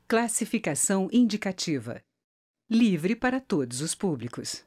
Classificação indicativa. Livre para todos os públicos.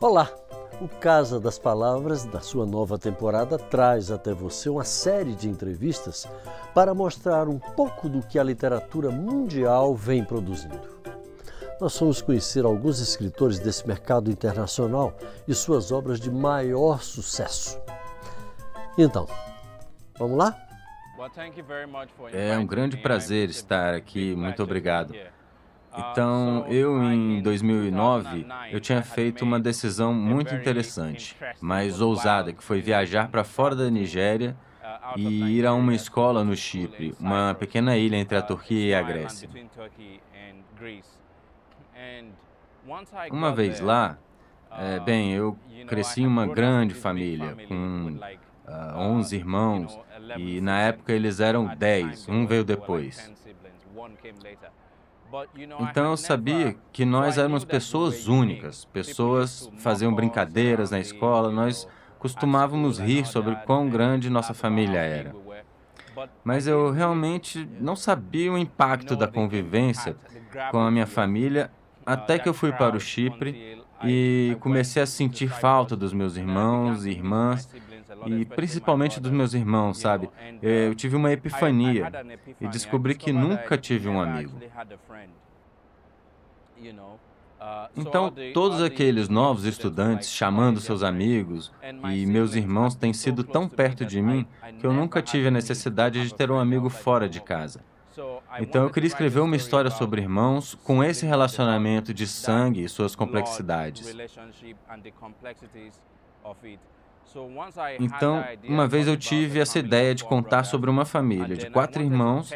Olá! O Casa das Palavras, da sua nova temporada, traz até você uma série de entrevistas para mostrar um pouco do que a literatura mundial vem produzindo. Nós vamos conhecer alguns escritores desse mercado internacional e suas obras de maior sucesso. Então, vamos lá? É um grande prazer estar aqui, muito obrigado. Então, eu em 2009, eu tinha feito uma decisão muito interessante, mas ousada, que foi viajar para fora da Nigéria e ir a uma escola no Chipre, uma pequena ilha entre a Turquia e a Grécia. Uma vez lá, eu cresci em uma grande família, com 11 irmãos, e na época eles eram 10, um veio depois. Então eu sabia que nós éramos pessoas únicas, pessoas faziam brincadeiras na escola, nós costumávamos rir sobre quão grande nossa família era. Mas eu realmente não sabia o impacto da convivência com a minha família até que eu fui para o Chipre e comecei a sentir falta dos meus irmãos e irmãs, e principalmente dos meus irmãos, sabe? Eu tive uma epifania e descobri que nunca tive um amigo. Então, todos aqueles novos estudantes chamando seus amigos e meus irmãos têm sido tão perto de mim que eu nunca tive a necessidade de ter um amigo fora de casa. Então, eu queria escrever uma história sobre irmãos com esse relacionamento de sangue e suas complexidades. Então, uma vez eu tive essa ideia de contar sobre uma família de 4 irmãos.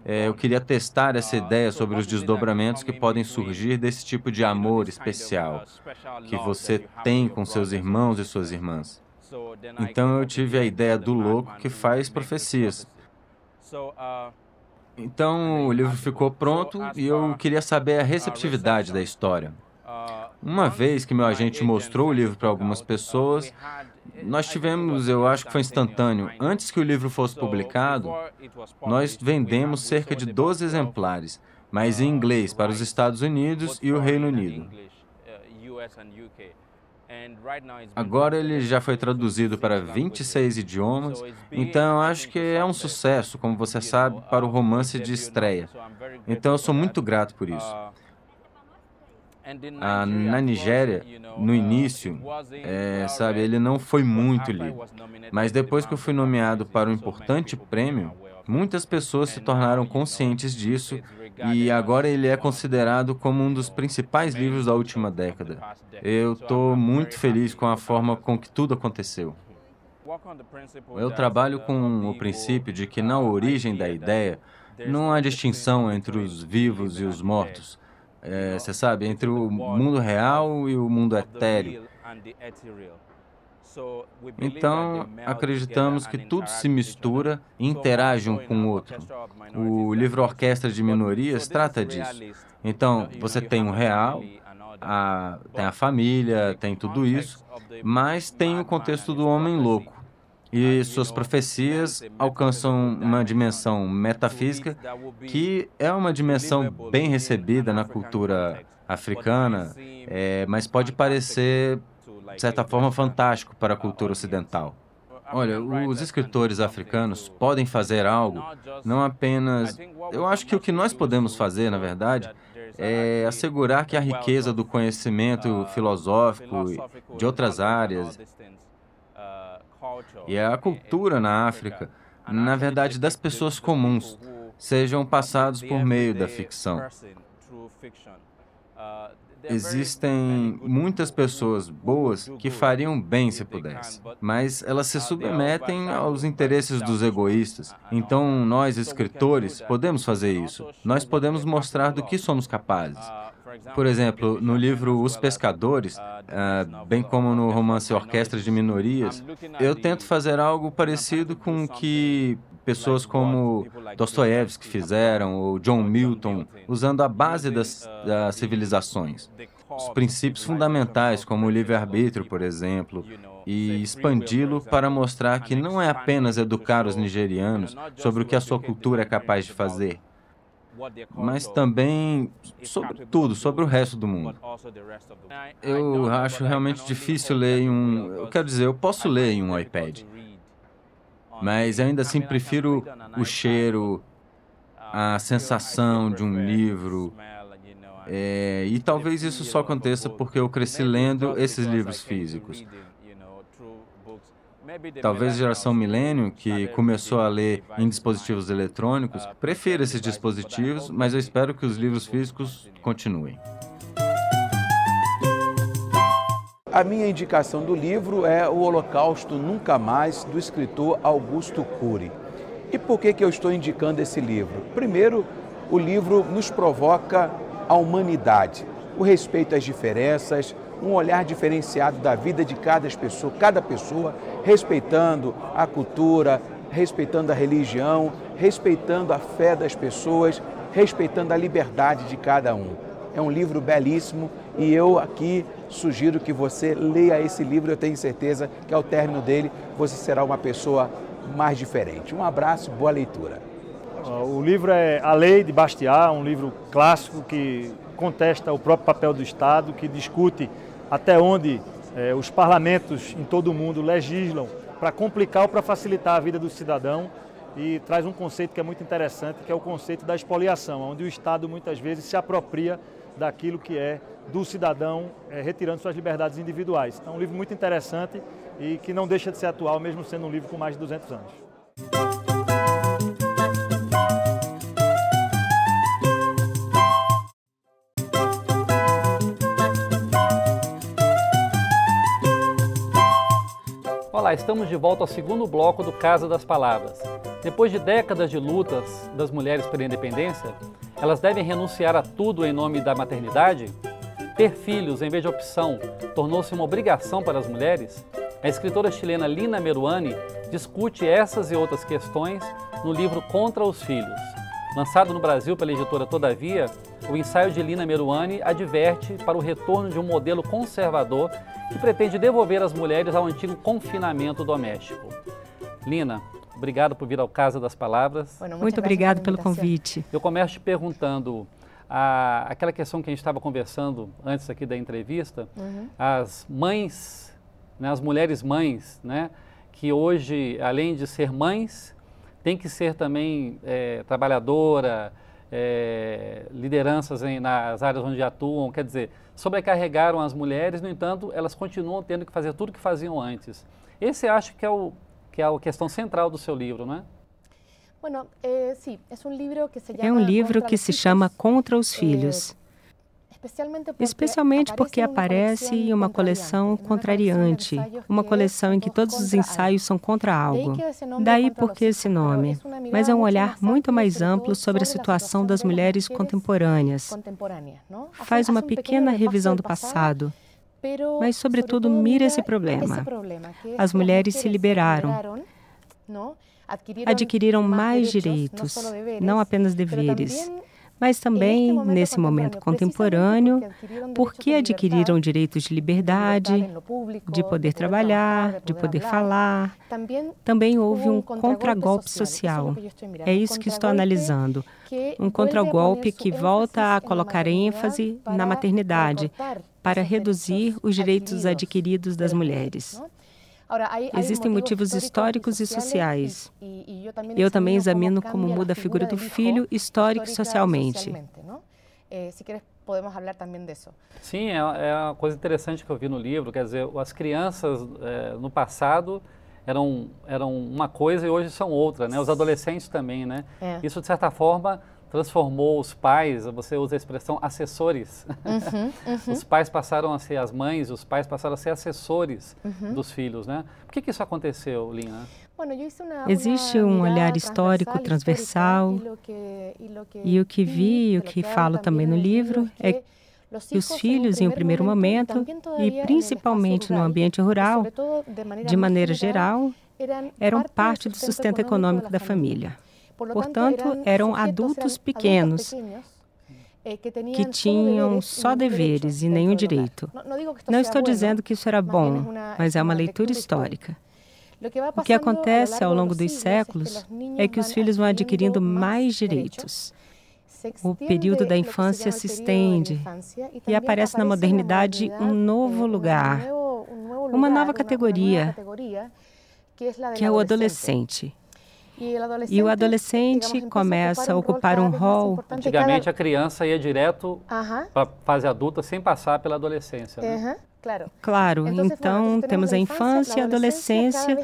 Eu queria testar essa ideia sobre os desdobramentos que podem surgir desse tipo de amor especial que você tem com seus irmãos e suas irmãs. Então, eu tive a ideia do louco que faz profecias. Então, o livro ficou pronto e eu queria saber a receptividade da história. Uma vez que meu agente mostrou o livro para algumas pessoas, nós tivemos, eu acho que foi instantâneo, antes que o livro fosse publicado, nós vendemos cerca de 12 exemplares, mas em inglês para os Estados Unidos e o Reino Unido. Agora ele já foi traduzido para 26 idiomas, então eu acho que é um sucesso, como você sabe, para o romance de estreia. Então eu sou muito grato por isso. Na Nigéria, no início, ele não foi muito lido. Mas depois que eu fui nomeado para um importante prêmio, muitas pessoas se tornaram conscientes disso e agora ele é considerado como um dos principais livros da última década. Eu estou muito feliz com a forma com que tudo aconteceu. Eu trabalho com o princípio de que na origem da ideia não há distinção entre os vivos e os mortos. Você sabe, entre o mundo real e o mundo etéreo. Então, acreditamos que tudo se mistura e interage um com o outro. O livro Orquestra de Minorias trata disso. Então, você tem o real, tem a família, tem tudo isso, mas tem o contexto do homem louco. E suas profecias alcançam uma dimensão metafísica que é uma dimensão bem recebida na cultura africana, mas pode parecer, de certa forma, fantástico para a cultura ocidental. Olha, os escritores africanos podem fazer algo, não apenas... Eu acho que o que nós podemos fazer, na verdade, é assegurar que a riqueza do conhecimento filosófico e de outras áreas e a cultura na África, na verdade, das pessoas comuns, sejam passados por meio da ficção. Existem muitas pessoas boas que fariam bem se pudessem, mas elas se submetem aos interesses dos egoístas. Então, nós, escritores, podemos fazer isso. Nós podemos mostrar do que somos capazes. Por exemplo, no livro Os Pescadores, bem como no romance Orquestra de Minorias, eu tento fazer algo parecido com o que pessoas como Dostoiévski fizeram, ou John Milton, usando a base das civilizações. Os princípios fundamentais, como o livre-arbítrio, por exemplo, e expandi-lo para mostrar que não é apenas educar os nigerianos sobre o que a sua cultura é capaz de fazer, mas também sobre tudo, sobre o resto do mundo. Eu acho realmente difícil ler eu quero dizer, eu posso ler em um iPad, mas ainda assim prefiro o cheiro, a sensação de um livro, e talvez isso só aconteça porque eu cresci lendo esses livros físicos. Talvez a geração milênio, que começou a ler em dispositivos eletrônicos, prefira esses dispositivos, mas eu espero que os livros físicos continuem. A minha indicação do livro é O Holocausto Nunca Mais, do escritor Augusto Cury. E por que eu estou indicando esse livro? Primeiro, o livro nos provoca a humanidade, o respeito às diferenças, um olhar diferenciado da vida de cada pessoa, respeitando a cultura, respeitando a religião, respeitando a fé das pessoas, respeitando a liberdade de cada um. É um livro belíssimo e eu aqui sugiro que você leia esse livro. Eu tenho certeza que ao término dele você será uma pessoa mais diferente. Um abraço, boa leitura. O livro é A Lei de Bastiat, um livro clássico que contesta o próprio papel do Estado, que discute até onde os parlamentos em todo o mundo legislam para complicar ou para facilitar a vida do cidadão, e traz um conceito que é muito interessante, que é o conceito da expoliação, onde o Estado muitas vezes se apropria daquilo que é do cidadão, retirando suas liberdades individuais. Então, é um livro muito interessante e que não deixa de ser atual, mesmo sendo um livro com mais de 200 anos. Olá, estamos de volta ao segundo bloco do Casa das Palavras. Depois de décadas de lutas das mulheres pela independência, elas devem renunciar a tudo em nome da maternidade? Ter filhos, em vez de opção, tornou-se uma obrigação para as mulheres? A escritora chilena Lina Meruane discute essas e outras questões no livro Contra os Filhos. Lançado no Brasil pela editora Todavia, o ensaio de Lina Meruane adverte para o retorno de um modelo conservador que pretende devolver as mulheres ao antigo confinamento doméstico. Lina, obrigado por vir ao Casa das Palavras. Muito obrigado pelo convite. Eu começo te perguntando aquela questão que a gente estava conversando antes aqui da entrevista, as mães, né, as mulheres mães, né, que hoje, além de ser mães, tem que ser também trabalhadora, lideranças nas áreas onde atuam, quer dizer, sobrecarregaram as mulheres, no entanto, elas continuam tendo que fazer tudo o que faziam antes. Esse acho que é a questão central do seu livro, não é? É um livro que se chama Contra os Filhos, especialmente porque aparece em uma coleção contrariante, uma coleção em que todos os ensaios são contra algo. Daí por que esse nome? Mas é um olhar muito mais amplo sobre a situação das mulheres contemporâneas. Faz uma pequena revisão do passado, mas, sobretudo, mira esse problema. As mulheres se liberaram, adquiriram mais direitos, não apenas deveres, mas também, nesse momento contemporâneo, porque adquiriram direitos de liberdade, de poder trabalhar, de poder falar, também houve um contragolpe social. É isso que estou analisando. Um contragolpe que volta a colocar ênfase na maternidade, para reduzir os direitos adquiridos das mulheres. Existem motivos históricos e sociais. Eu também examino como muda a figura do filho histórico e socialmente. Sim, é uma coisa interessante que eu vi no livro, quer dizer, as crianças no passado eram uma coisa e hoje são outra, né? Os adolescentes também, né? Isso, de certa forma, transformou os pais, você usa a expressão assessores. Os pais passaram a ser as mães, os pais passaram a ser assessores dos filhos, né? Por que isso aconteceu, Lina? Existe um olhar histórico transversal e o que vi e o que falo também no livro é E os filhos, em um primeiro momento, e principalmente no ambiente rural, de maneira geral, eram parte do sustento econômico da família. Portanto, eram adultos pequenos que tinham só deveres e nenhum direito. Não estou dizendo que isso era bom, mas é uma leitura histórica. O que acontece ao longo dos séculos é que os filhos vão adquirindo mais direitos. O período da infância se estende e aparece na modernidade um novo lugar, uma nova categoria, que é o adolescente. E o adolescente começa a ocupar um rol. Antigamente a criança ia direto para a fase adulta sem passar pela adolescência, né? Claro, então temos a infância e a adolescência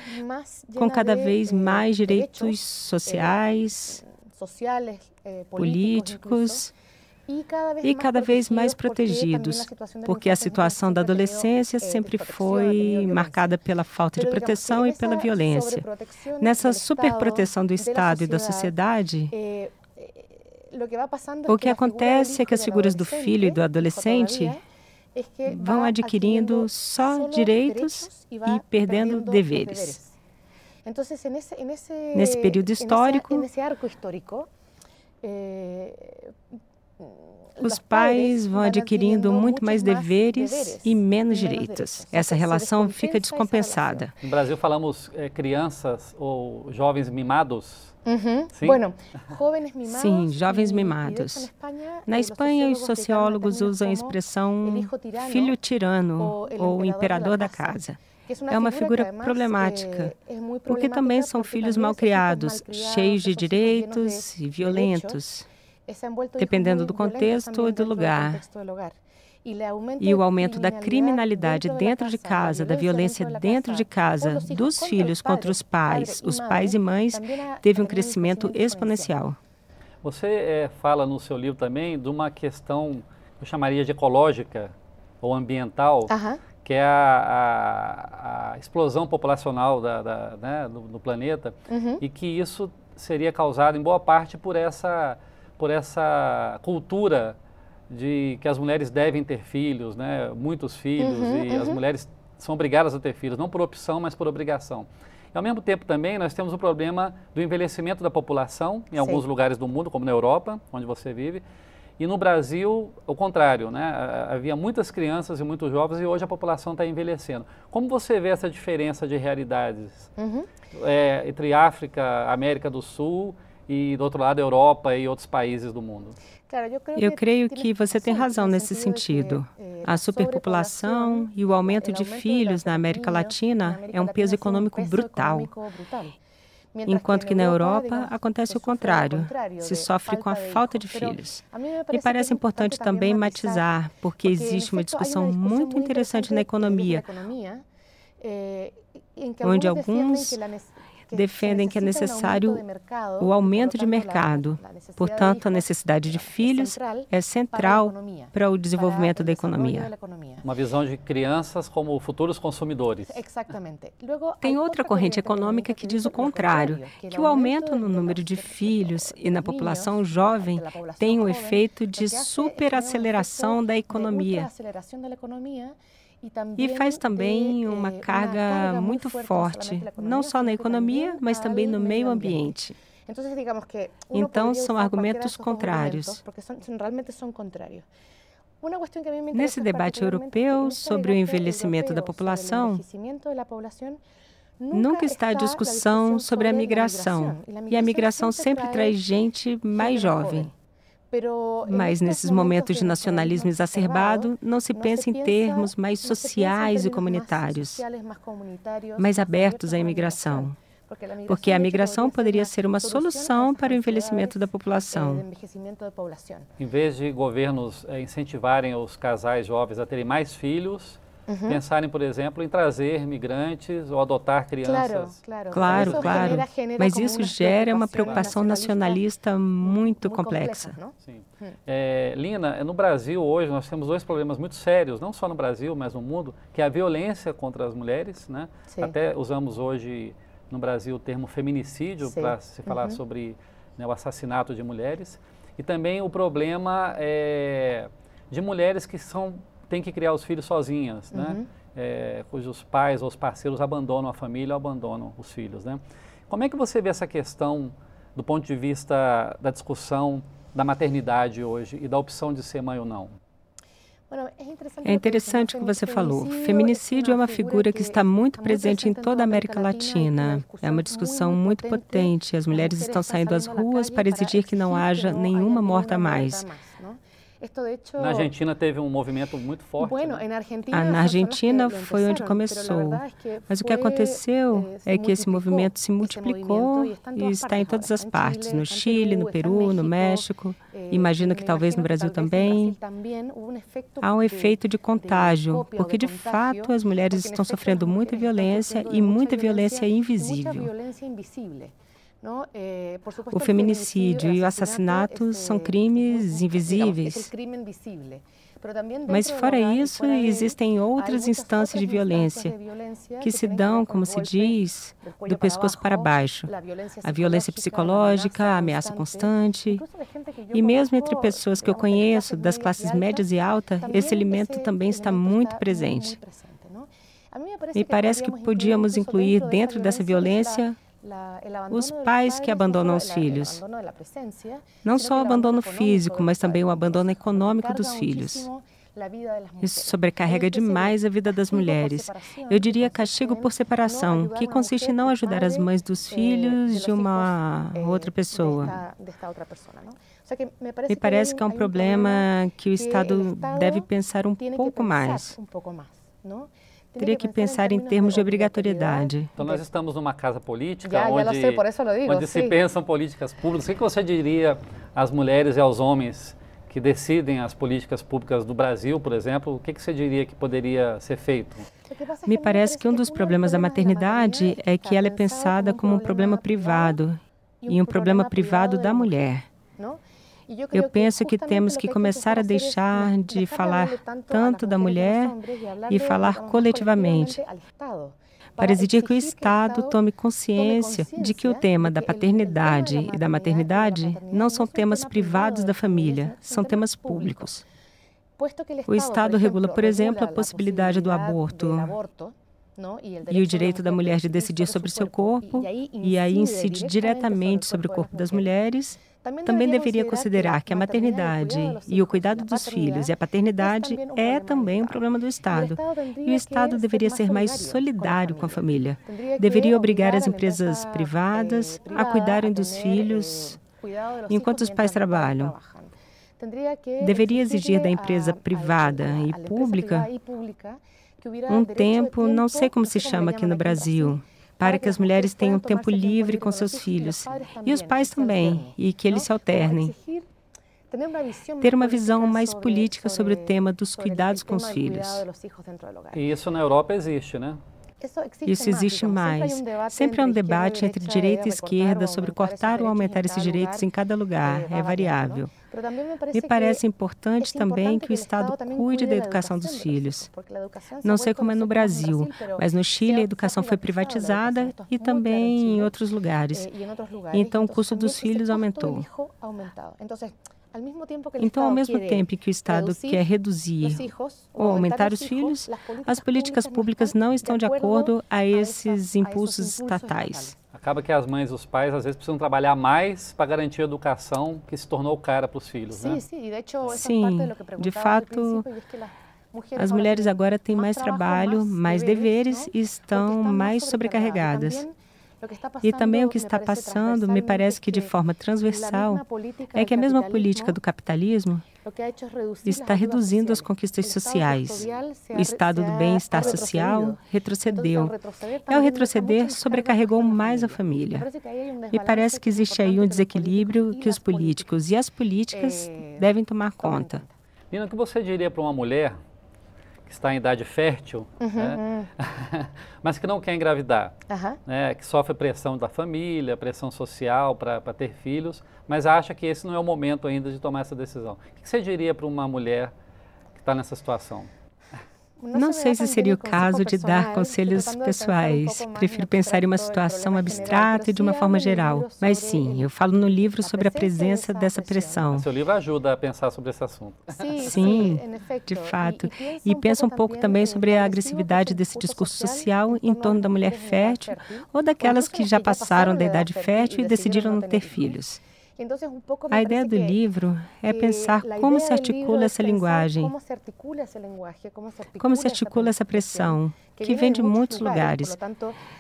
com cada vez mais direitos sociais, políticos e cada vez mais protegidos, porque a situação da adolescência sempre foi marcada pela falta de proteção e pela violência. Nessa superproteção do Estado e da sociedade, o que acontece é que as figuras do filho e do adolescente vão adquirindo só direitos e perdendo deveres. Nesse período histórico, os pais vão adquirindo muito mais deveres e menos direitos. Essa relação fica descompensada. No Brasil falamos crianças ou jovens mimados. Sim, jovens mimados. Na Espanha, os sociólogos usam a expressão filho tirano ou imperador da casa. É uma figura problemática, porque também são filhos malcriados, cheios de direitos e violentos, dependendo do contexto e do lugar. E o aumento da criminalidade dentro de casa, da violência dentro de casa, dos filhos contra os pais e mães, teve um crescimento exponencial. Você fala no seu livro também de uma questão, eu chamaria de ecológica ou ambiental, que é a explosão populacional no planeta, e que isso seria causado em boa parte por essa cultura de que as mulheres devem ter filhos, né? Muitos filhos, e as mulheres são obrigadas a ter filhos, não por opção, mas por obrigação. E ao mesmo tempo também nós temos o problema do envelhecimento da população em alguns lugares do mundo, como na Europa, onde você vive, e no Brasil, o contrário, né? Havia muitas crianças e muitos jovens e hoje a população está envelhecendo. Como você vê essa diferença de realidades entre África, América do Sul e, do outro lado, Europa e outros países do mundo? Eu creio que você tem razão nesse sentido. A superpopulação e o aumento de filhos na América Latina é um peso econômico brutal. Enquanto que na Europa acontece o contrário, se sofre com a falta de filhos. E parece importante também matizar, porque existe uma discussão muito interessante na economia, onde alguns defendem que é necessário o aumento de mercado. Portanto, a necessidade de filhos é central para o desenvolvimento da economia. Uma visão de crianças como futuros consumidores. Tem outra corrente econômica que diz o contrário, que o aumento no número de filhos e na população jovem tem um efeito de superaceleração da economia. E faz também uma carga muito forte, não só na economia, mas também no meio ambiente. Então, são argumentos contrários. Nesse debate europeu sobre o envelhecimento da população, nunca está a discussão sobre a migração, e a migração sempre traz gente mais jovem. Mas nesses momentos de nacionalismo exacerbado, não se pensa em termos mais sociais e comunitários, mais abertos à imigração, porque a migração poderia ser uma solução para o envelhecimento da população. Em vez de governos incentivarem os casais jovens a terem mais filhos, pensarem, por exemplo, em trazer migrantes ou adotar crianças. Claro. Mas isso gera uma preocupação nacionalista muito complexa. Sim. Lina, no Brasil hoje nós temos dois problemas muito sérios, não só no Brasil, mas no mundo, que é a violência contra as mulheres, né? Até usamos hoje no Brasil o termo feminicídio para se falar sobre o assassinato de mulheres. E também o problema de mulheres que têm que criar os filhos sozinhas, né? Cujos pais ou os parceiros abandonam a família ou abandonam os filhos, né? Como é que você vê essa questão do ponto de vista da discussão da maternidade hoje e da opção de ser mãe ou não? É interessante o que você falou. Feminicídio é uma figura que está muito presente em toda a América Latina. É uma discussão muito potente. As mulheres estão saindo às ruas para exigir que não haja nenhuma morta a mais. Na Argentina teve um movimento muito forte. Na Argentina foi onde começou. Mas o que aconteceu é que esse movimento se multiplicou e está em todas as partes, no Chile, no Peru, no México, imagino que talvez no Brasil também. Há um efeito de contágio, porque de fato as mulheres estão sofrendo muita violência e muita violência invisível. O feminicídio e o assassinato são crimes invisíveis. Mas, fora isso, existem outras instâncias de violência que se dão, como se diz, do pescoço para baixo. A violência psicológica, a ameaça constante. E mesmo entre pessoas que eu conheço, das classes médias e altas, esse elemento também está muito presente. Me parece que podíamos incluir dentro dessa violência os pais que abandonam os filhos. Não só o abandono físico, mas também o abandono econômico dos filhos. Isso sobrecarrega demais a vida das mulheres. Eu diria castigo por separação, que consiste em não ajudar as mães dos filhos de uma outra pessoa. Me parece que é um problema que o Estado deve pensar um pouco mais. Teria que pensar em termos de obrigatoriedade. Então nós estamos numa casa política onde se pensam políticas públicas. O que você diria às mulheres e aos homens que decidem as políticas públicas do Brasil, por exemplo? O que você diria que poderia ser feito? Me parece que um dos problemas da maternidade é que ela é pensada como um problema privado e um problema privado da mulher. Eu penso que temos que começar a deixar de falar tanto da mulher e falar coletivamente, para exigir que o Estado tome consciência de que o tema da paternidade e da maternidade não são temas privados da família, são temas públicos. O Estado regula, por exemplo, a possibilidade do aborto e o direito da mulher de decidir sobre seu corpo, e aí incide diretamente sobre o corpo das mulheres. Também deveria considerar que a maternidade e o cuidado dos filhos e a paternidade é também um problema do Estado. E o Estado deveria ser mais solidário com a família. Deveria obrigar as empresas privadas a cuidarem dos filhos enquanto os pais trabalham. Deveria exigir da empresa privada e pública um tempo, não sei como se chama aqui no Brasil, para que as mulheres tenham tempo livre com seus filhos, e os pais também, e que eles se alternem. Ter uma visão mais política sobre o tema dos cuidados com os filhos. E isso na Europa existe, né? Isso existe mais. Sempre há um debate entre direita e esquerda sobre cortar ou aumentar esses direitos em cada lugar. É variável. Me parece importante também que o Estado cuide da educação dos filhos. Não sei como é no Brasil, mas no Chile a educação foi privatizada e também em outros lugares. Então o custo dos filhos aumentou. Então, ao mesmo tempo que o Estado quer reduzir ou aumentar os filhos, as políticas públicas não estão de acordo a esses impulsos estatais. Acaba que as mães e os pais, às vezes, precisam trabalhar mais para garantir a educação que se tornou cara para os filhos, né? Sim, de fato, as mulheres agora têm mais trabalho, mais deveres e estão mais sobrecarregadas. E também o que está passando, me parece que de forma transversal, é que a mesma política do capitalismo está reduzindo as conquistas sociais. O estado do bem-estar social retrocedeu. E ao retroceder, sobrecarregou mais a família. Me parece que existe aí um desequilíbrio que os políticos e as políticas devem tomar conta. Nina, o que você diria para uma mulher que está em idade fértil, né? Mas que não quer engravidar, né? Que sofre pressão da família, pressão social para ter filhos, mas acha que esse não é o momento ainda de tomar essa decisão. O que você diria para uma mulher que está nessa situação? Não sei se seria o caso de dar conselhos pessoais. Prefiro pensar em uma situação abstrata e de uma forma geral. Mas sim, eu falo no livro sobre a presença dessa pressão. Seu livro ajuda a pensar sobre esse assunto. Sim, de fato. E penso um pouco também sobre a agressividade desse discurso social em torno da mulher fértil ou daquelas que já passaram da idade fértil e decidiram não ter filhos. A ideia do livro é pensar como se articula essa linguagem, como se articula essa pressão, que vem de muitos lugares.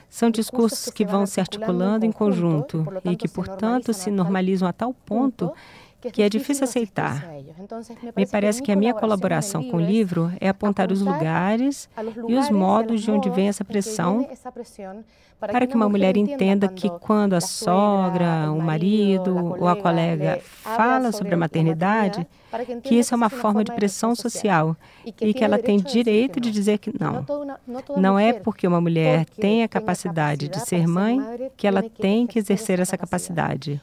São discursos que vão se articulando em conjunto e que, portanto, se normalizam a tal ponto que é difícil aceitar. Me parece que a minha colaboração com o livro é apontar os lugares e os modos de onde vem essa pressão, para que uma mulher entenda que quando a sogra, o marido ou a colega fala sobre a maternidade, que isso é uma forma de pressão social e que ela tem direito de dizer que não. Não é porque uma mulher tem a capacidade de ser mãe que ela tem que exercer essa capacidade.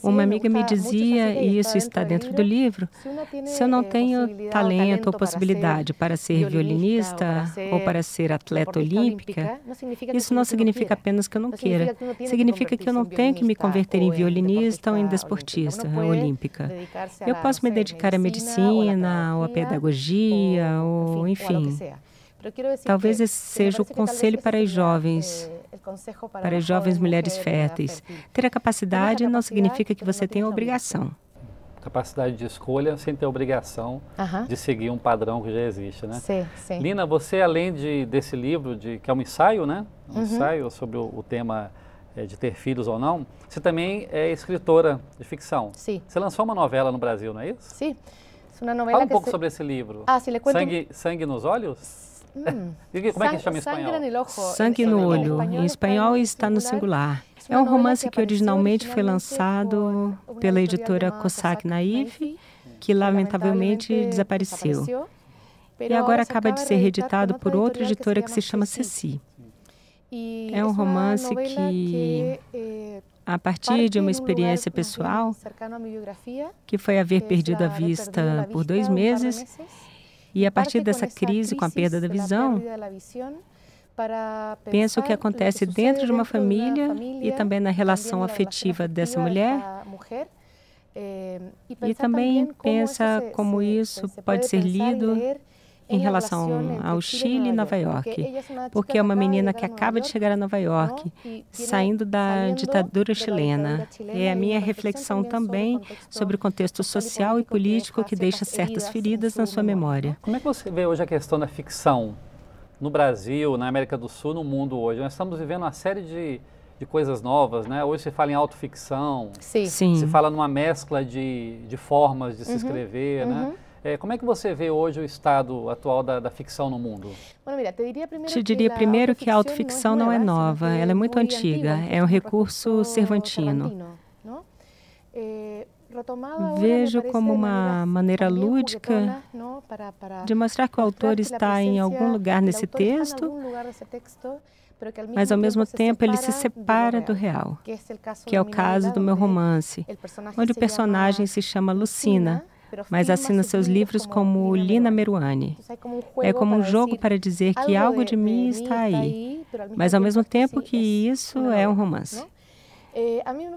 Uma amiga me dizia, e isso está dentro do livro, se eu não tenho talento ou possibilidade para ser violinista ou para ser atleta olímpica, isso não significa apenas que eu não queira. Significa que eu não tenho que me converter em violinista ou em desportista olímpica. Eu posso me dedicar à medicina, ou à pedagogia, ou enfim. Talvez esse seja o conselho para as jovens mulheres férteis. Ter a capacidade não significa que você tenha a obrigação. Capacidade de escolha sem ter obrigação de seguir um padrão que já existe, né? Sim. Lina, você além desse livro, que é um ensaio, né? Um ensaio sobre o tema de ter filhos ou não, você também é escritora de ficção. Sim. Você lançou uma novela no Brasil, não é isso? Sim. Fala um pouco sobre esse livro. Sangue nos olhos? Como é que chama em espanhol? Sangue no olho. Em espanhol está no singular. É um romance que originalmente foi lançado pela editora Cossack Naif, que lamentavelmente desapareceu. E agora acaba de ser reeditado por outra editora que se chama Ceci. É um romance que, a partir de uma experiência pessoal, que foi haver perdido a vista por 2 meses, e a partir dessa crise com a perda da visão, penso o que acontece dentro de uma família e também na relação afetiva dessa mulher, e também pensa como isso pode ser lido em relação ao Chile e Nova York, porque é uma menina que acaba de chegar a Nova York, saindo da ditadura chilena. É a minha reflexão também sobre o contexto social e político que deixa certas feridas na sua memória. Como é que você vê hoje a questão da ficção no Brasil, na América do Sul, no mundo hoje? Nós estamos vivendo uma série de coisas novas, né? Hoje se fala em autoficção, Sim. se fala numa mescla de formas de se escrever, né? Como é que você vê hoje o estado atual da ficção no mundo? Te diria primeiro que a autoficção não é nova, ela é muito antiga, é um recurso cervantino. Vejo como uma maneira lúdica de mostrar que o autor está em algum lugar nesse texto, mas ao mesmo tempo ele se separa do real, que é o caso do meu romance, onde o personagem se chama Lucina, mas assina seus livros como Lina Meruane. É como um jogo para dizer que algo de mim está aí, mas ao mesmo tempo que isso é um romance.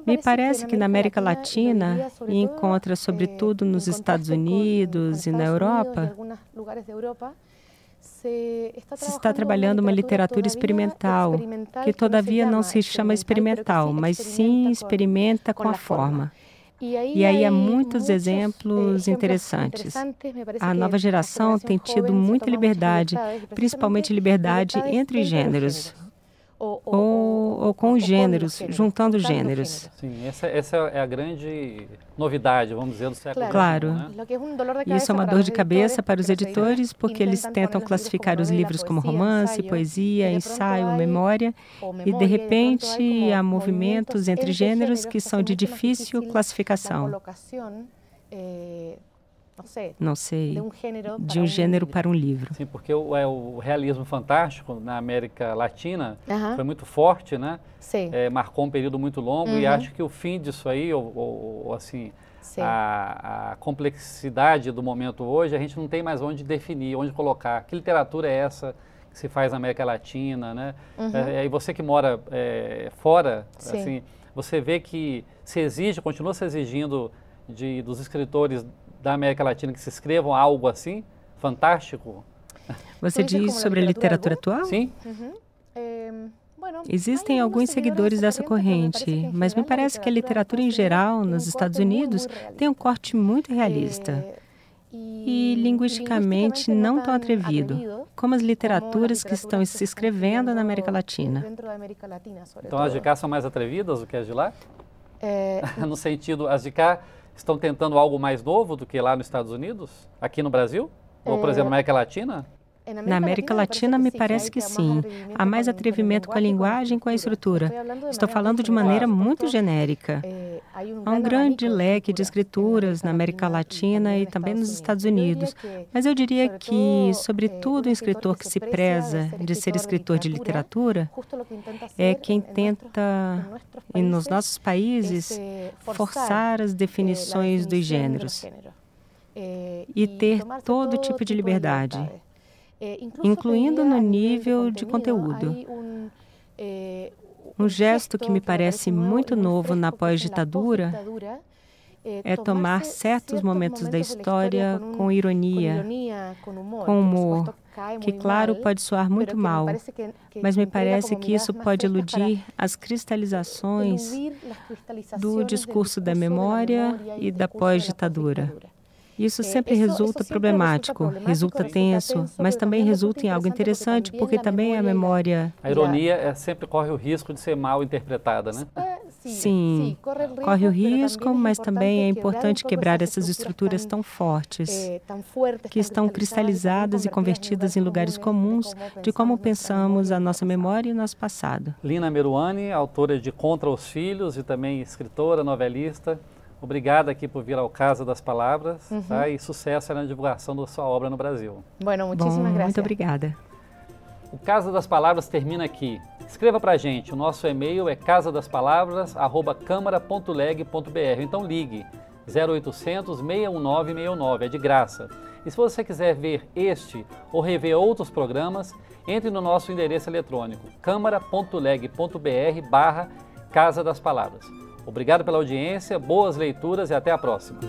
Me parece que na América Latina, e encontra sobretudo nos Estados Unidos e na Europa, se está trabalhando uma literatura experimental, que todavia não se chama experimental, mas sim experimenta com a forma. E aí há muitos exemplos interessantes. A nova geração tem tido muita liberdade, principalmente liberdade entre gêneros, ou com os gêneros, juntando gêneros. Sim, essa é a grande novidade, vamos dizer, do século XXI. Claro. Né? Isso é uma dor de cabeça para os editores, porque eles tentam classificar os livros como romance, poesia, ensaio, memória, e de repente há movimentos entre gêneros que são de difícil classificação. Não sei, de um gênero para um livro. Sim, porque o realismo fantástico na América Latina foi muito forte, né? Sim. Marcou um período muito longo e acho que o fim disso aí, ou assim, a complexidade do momento hoje, a gente não tem mais onde definir, onde colocar. Que literatura é essa que se faz na América Latina, né? E você que mora fora, assim, você vê que se exige, continua se exigindo dos escritores da América Latina que se escrevam algo assim, fantástico. Você diz sobre a literatura atual? Sim. Existem alguns seguidores dessa corrente, mas me parece que a literatura em geral, nos Estados Unidos, tem um corte muito realista e linguisticamente não tão atrevido, como as literaturas que estão se escrevendo na América Latina. Então as de cá são mais atrevidas do que as de lá? No sentido, as de cá estão tentando algo mais novo do que lá nos Estados Unidos? Aqui no Brasil? Ou, por exemplo, na América Latina? Na América Latina, me parece que sim. Há mais atrevimento com a linguagem e com a estrutura. Estou falando de maneira muito genérica. Há um grande leque de escrituras na América Latina e também nos Estados Unidos. Mas eu diria que, sobretudo, um escritor que se preza de ser escritor de literatura é quem tenta, nos nossos países, forçar as definições dos gêneros e ter todo tipo de liberdade, incluindo no nível de conteúdo. Um gesto que me parece muito novo na pós-ditadura é tomar certos momentos da história com ironia, com humor, que, claro, pode soar muito mal, mas me parece que isso pode eludir as cristalizações do discurso da memória e da pós-ditadura. Isso sempre resulta problemático, resulta tenso, mas também resulta em algo interessante, porque também a memória... A ironia sempre corre o risco de ser mal interpretada, né? Sim, corre o risco, mas também é importante quebrar essas estruturas tão fortes, que estão cristalizadas e convertidas em lugares comuns de como pensamos a nossa memória e o nosso passado. Lina Meruane, autora de Contra os Filhos e também escritora, novelista. Obrigada aqui por vir ao Casa das Palavras, tá? E sucesso na divulgação da sua obra no Brasil. Muito obrigada. O Casa das Palavras termina aqui. Escreva pra gente, o nosso e-mail é casadaspalavras@câmara.leg.br. Então ligue 0800 619 619, é de graça. E se você quiser ver este ou rever outros programas, entre no nosso endereço eletrônico câmara.leg.br/Casa das Palavras. Obrigado pela audiência, boas leituras e até a próxima.